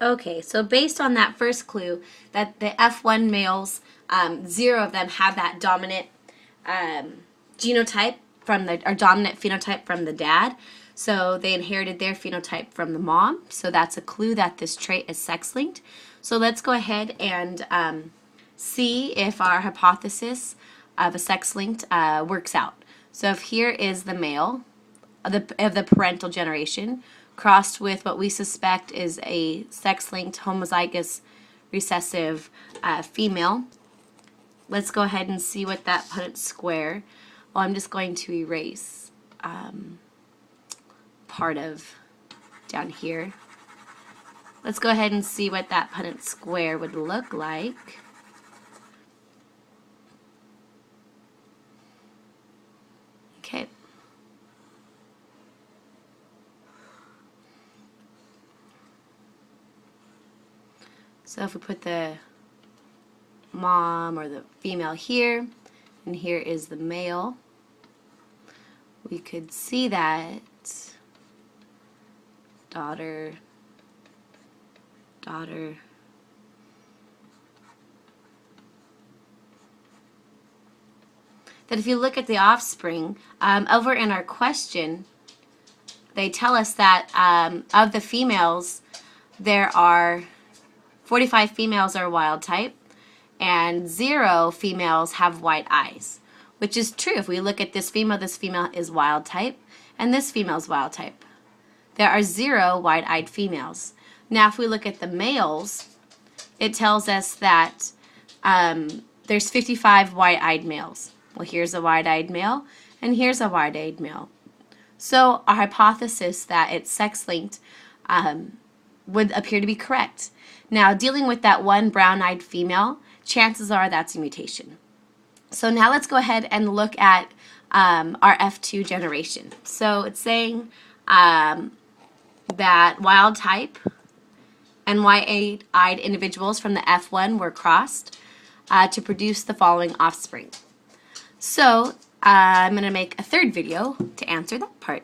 Okay, so based on that first clue, that the F1 males, 0 of them have that dominant genotype from the, or dominant phenotype from the dad. So they inherited their phenotype from the mom. So that's a clue that this trait is sex linked. So let's go ahead and see if our hypothesis of a sex linked works out. So if here is the male of the parental generation crossed with what we suspect is a sex-linked homozygous recessive female. Let's go ahead and see what that Punnett square. Well, I'm just going to erase part of down here. Let's go ahead and see what that Punnett square would look like. Okay. So if we put the mom or the female here, and here is the male, we could see that daughter, that if you look at the offspring, over in our question, they tell us that of the females, there are 45 females are wild type, and 0 females have white eyes, which is true. If we look at this female is wild type, and this female is wild type. There are 0 white-eyed females. Now, if we look at the males, it tells us that there's 55 white-eyed males. Well, here's a white-eyed male, and here's a white-eyed male. So our hypothesis that it's sex-linked would appear to be correct. Now, dealing with that one brown-eyed female, chances are that's a mutation. So now let's go ahead and look at our F2 generation. So it's saying that wild type and white-eyed individuals from the F1 were crossed to produce the following offspring. So I'm going to make a third video to answer that part.